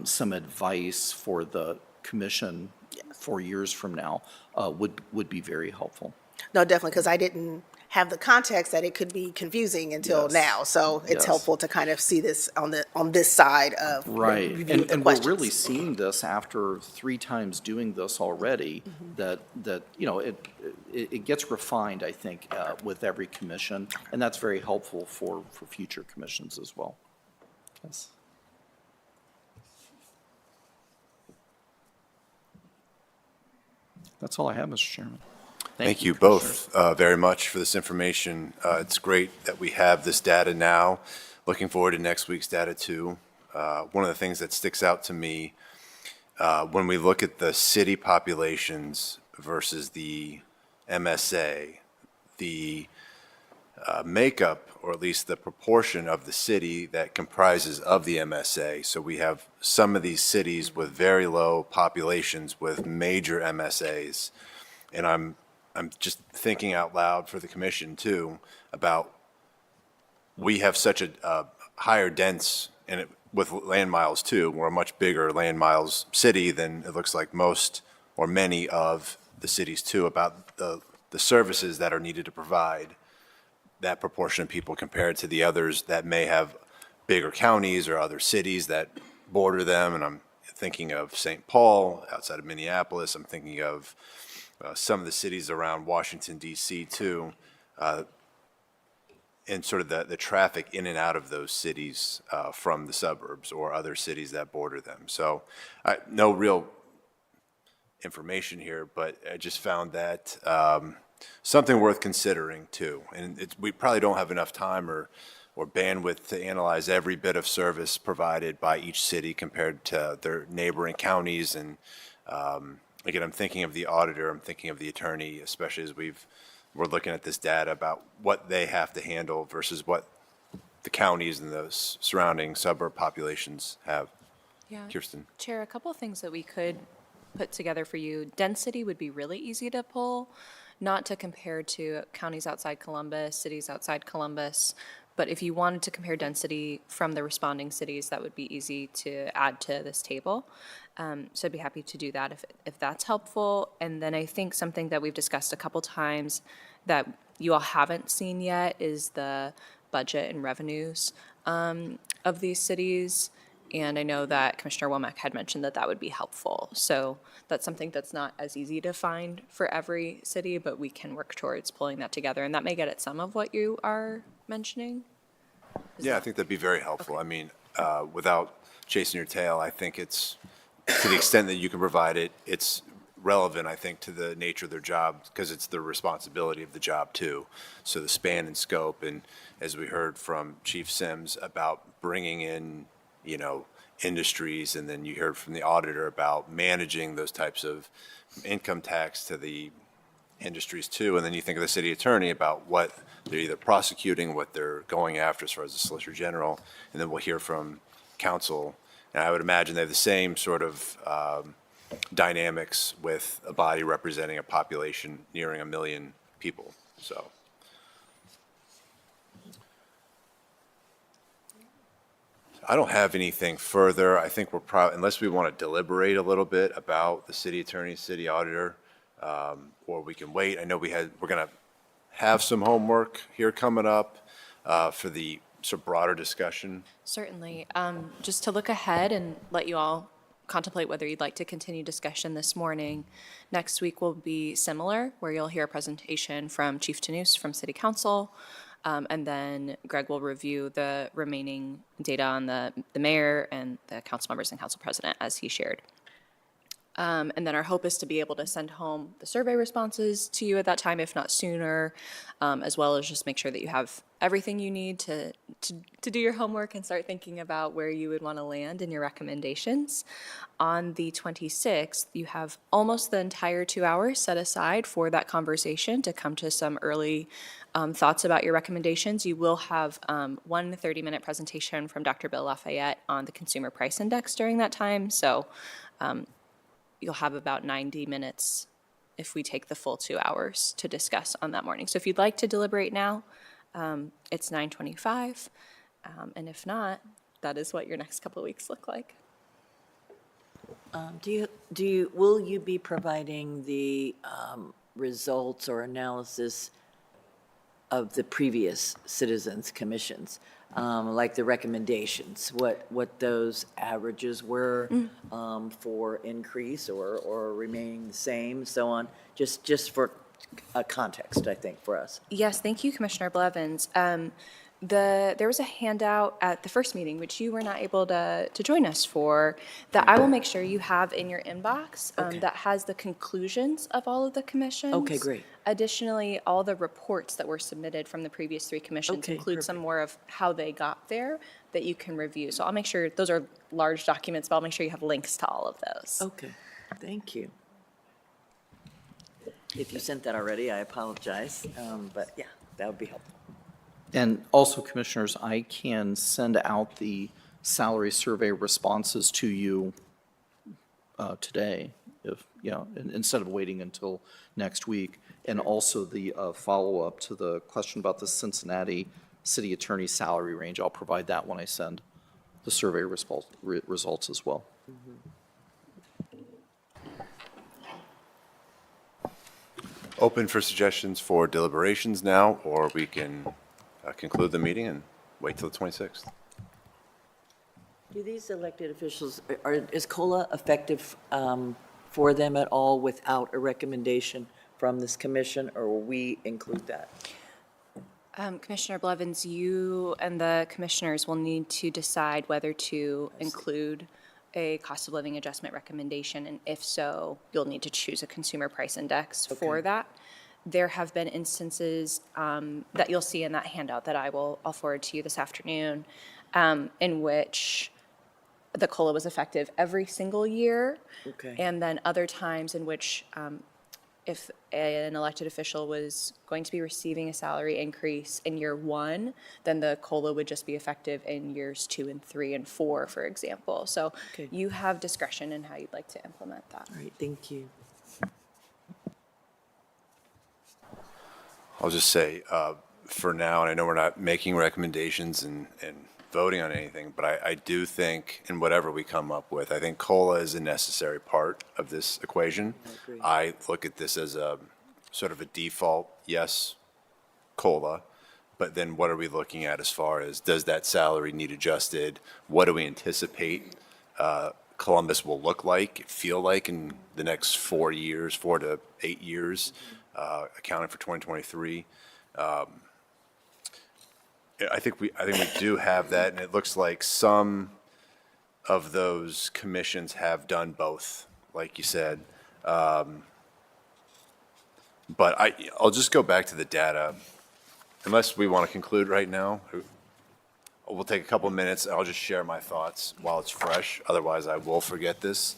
some advice for the commission 4 years from now would be very helpful. No, definitely, because I didn't have the context that it could be confusing until Yes. now. So it's Yes. helpful to kind of see this on this side of Right, review of the and we're questions. really seeing this after 3 times doing this already, that it gets refined, I think, with every commission, and that's very helpful for future commissions as well. Yes. That's all I have, Mr. Chairman. Thank you Commissioners. both very much for this information. It's great that we have this data now. Looking forward to next week's data too. one of the things that sticks out to me when we look at the city populations versus the MSA, the makeup, or at least the proportion of the city that comprises of the MSA. So we have some of these cities with very low populations with major MSAs. And I'm just thinking out loud for the commission too about we have such a higher dense, and with land miles too, we're a much bigger land miles city than it looks like most or many of the cities too, about the services that are needed to provide that proportion of people compared to the others that may have bigger counties or other cities that border them. And I'm thinking of St. Paul outside of Minneapolis. I'm thinking of some of the cities around Washington, D.C. too, and sort of the traffic in and out of those cities from the suburbs or other cities that border them. So no real information here, but I just found that something worth considering too. And we probably don't have enough time or bandwidth to analyze every bit of service provided by each city compared to their neighboring counties. And again, I'm thinking of the auditor, I'm thinking of the attorney, especially as we're looking at this data about what they have to handle versus what the counties and the surrounding suburb populations have. Yeah. Kirsten? Chair, a couple of things that we could put together for you. Density would be really easy to pull, not to compare to counties outside Columbus, cities outside Columbus, but if you wanted to compare density from the responding cities, that would be easy to add to this table. So I'd be happy to do that if that's helpful. And then I think something that we've discussed a couple times that you all haven't seen yet is the budget and revenues of these cities. And I know that Commissioner Womack had mentioned that that would be helpful. So that's something that's not as easy to find for every city, but we can work towards pulling that together. And that may get at some of what you are mentioning. Yeah, I think that'd be very helpful. I mean, without chasing your tail, I think it's, to the extent that you can provide it, it's relevant, I think, to the nature of their job, because it's the responsibility of the job too. So the span and scope, and as we heard from Chief Sims about bringing in, industries, and then you heard from the auditor about managing those types of income tax to the industries too, and then you think of the city attorney about what they're either prosecuting, what they're going after as far as the Solicitor General, and then we'll hear from counsel. And I would imagine they have the same sort of dynamics with a body representing a population nearing 1 million people, so. I don't have anything further. I think we're probably, unless we want to deliberate a little bit about the city attorney, city auditor, or we can wait. I know we're going to have some homework here coming up for the sort of broader discussion. Certainly. Just to look ahead and let you all contemplate whether you'd like to continue discussion this morning. Next week will be similar, where you'll hear a presentation from Chief Tanous from City Council. And then Greg will review the remaining data on the mayor and the council members and council president as he shared. And then our hope is to be able to send home the survey responses to you at that time, if not sooner, as well as just make sure that you have everything you need to do your homework and start thinking about where you would want to land in your recommendations. On the 26th, you have almost the entire 2 hours set aside for that conversation to come to some early thoughts about your recommendations. You will have one 30-minute presentation from Dr. Bill Lafayette on the Consumer Price Index during that time. So you'll have about 90 minutes if we take the full 2 hours to discuss on that morning. So if you'd like to deliberate now, it's 9:25. And if not, that is what your next couple of weeks look like. Will you be providing the results or analysis of the previous citizens' commissions, like the recommendations, what those averages were for increase or remaining the same, so on, just for a context, I think, for us. Yes, thank you, Commissioner Blevins. There was a handout at the first meeting, which you were not able to join us for, that I will make sure you have in your inbox, Okay. that has the conclusions of all of the commissions. Okay, great. Additionally, all the reports that were submitted from the previous three commissions Okay, include some perfect. more of how they got there that you can review. So I'll make sure, those are large documents, but I'll make sure you have links to all of those. Okay, thank you. If you sent that already, I apologize, but yeah, that would be helpful. And also, Commissioners, I can send out the salary survey responses to you today, if, instead of waiting until next week. And also the follow-up to the question about the Cincinnati city attorney salary range. I'll provide that when I send the survey results as well. Open for suggestions for deliberations now, or we can conclude the meeting and wait till the 26th. Do these elected officials, is COLA effective for them at all without a recommendation from this commission, or will we include that? Commissioner Blevins, you and the commissioners will need to decide whether to include a cost of living adjustment recommendation, and if so, you'll need to choose a consumer price index for that. There have been instances that you'll see in that handout that I'll forward to you this afternoon, in which the COLA was effective every single year. Okay. And then other times in which if an elected official was going to be receiving a salary increase in year one, then the COLA would just be effective in years 2 and 3 and 4, for example. So Okay. you have discretion in how you'd like to implement that. All right, thank you. I'll just say, for now, and I know we're not making recommendations and voting on anything, but I do think, in whatever we come up with, I think COLA is a necessary part of this equation. agree. I look at this as a sort of a default, yes, COLA, but then what are we looking at as far as, does that salary need adjusted? What do we anticipate Columbus will look like, feel like in the next 4 years, 4 to 8 years, accounting for 2023? I think we do have that, and it looks like some of those commissions have done both, like you said. But I'll just go back to the data, unless we want to conclude right now. We'll take a couple of minutes, and I'll just share my thoughts while it's fresh. Otherwise, I will forget this.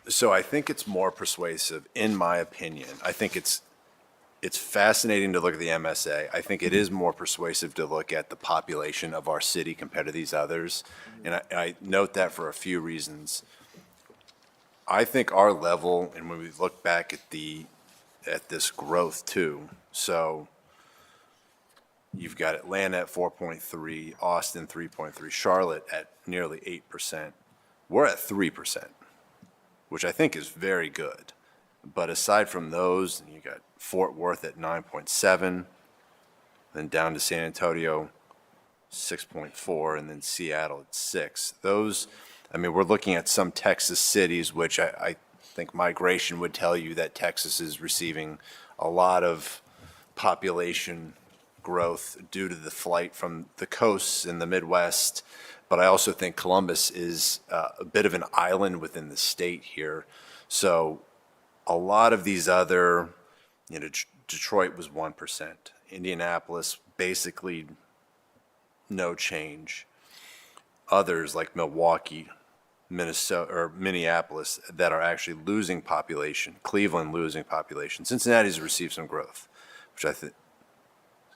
So I think it's more persuasive, in my opinion. I think it's fascinating to look at the MSA. I think it is more persuasive to look at the population of our city compared to these others. And I note that for a few reasons. I think our level, and when we look back at this growth too, so you've got Atlanta at 4.3, Austin 3.3, Charlotte at nearly 8%. We're at 3%, which I think is very good. But aside from those, you got Fort Worth at 9.7, then down to San Antonio, 6.4, and then Seattle at 6. Those, I mean, we're looking at some Texas cities, which I think migration would tell you that Texas is receiving a lot of population growth due to the flight from the coasts in the Midwest. But I also think Columbus is a bit of an island within the state here. So a lot of these other, Detroit was 1%. Indianapolis, basically no change. Others like Milwaukee, Minnesota, or Minneapolis that are actually losing population. Cleveland losing population. Cincinnati's received some growth, which I think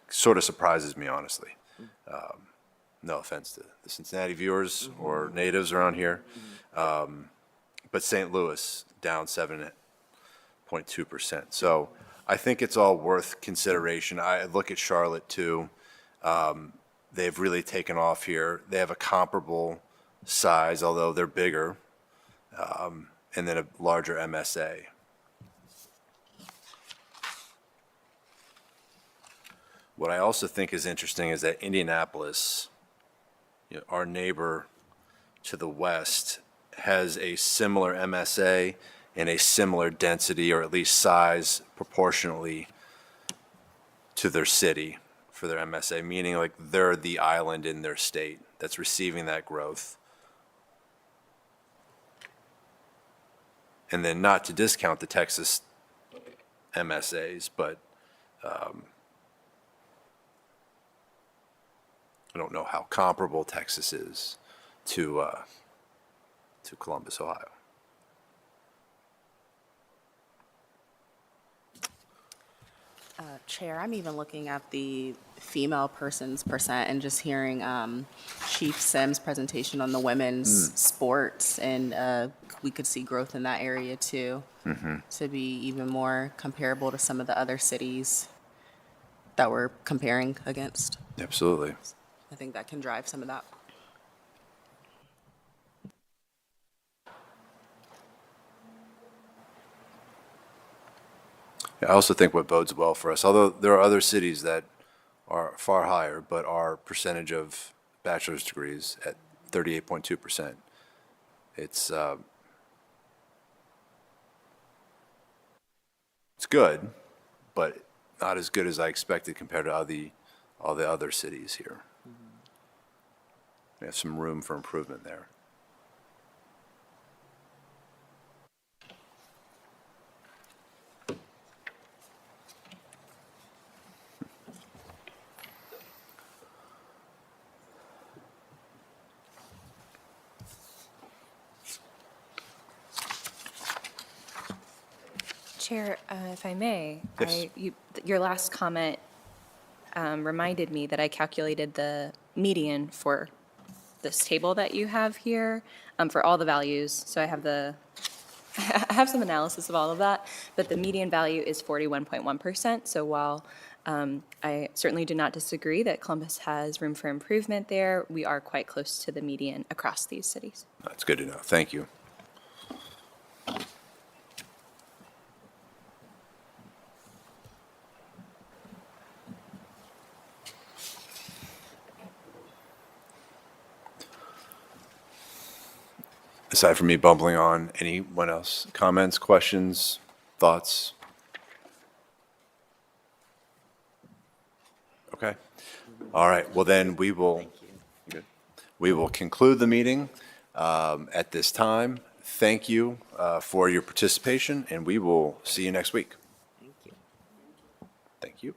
sort of surprises me, honestly. No offense to the Cincinnati viewers or natives around here. But St. Louis down 7.2%. So I think it's all worth consideration. I look at Charlotte too. They've really taken off here. They have a comparable size, although they're bigger, and then a larger MSA. What I also think is interesting is that Indianapolis, our neighbor to the west, has a similar MSA and a similar density, or at least size, proportionally to their city. for their MSA, meaning like they're the island in their state that's receiving that growth. And then not to discount the Texas MSAs, but I don't know how comparable Texas is to Columbus, Ohio. Chair, I'm even looking at the female persons percent and just hearing Chief Sims' presentation on the women's sports, and we could see growth in that area too, to be even more comparable to some of the other cities that we're comparing against. Absolutely. I think that can drive some of that. I also think what bodes well for us, although there are other cities that are far higher, but our percentage of bachelor's degrees at 38.2%, it's good, but not as good as I expected compared to all the other cities here. We have some room for improvement there. Chair, if I may, Yes. your last comment reminded me that I calculated the median for this table that you have here for all the values. So I have I have some analysis of all of that, but the median value is 41.1%. So while I certainly do not disagree that Columbus has room for improvement there, we are quite close to the median across these cities. That's good to know. Thank you. Aside from me bumbling on, anyone else? Comments, questions, thoughts? Okay. All right. Well, then we will. Good. We will conclude the meeting at this time. Thank you for your participation, and we will see you next week. Thank you. Thank you.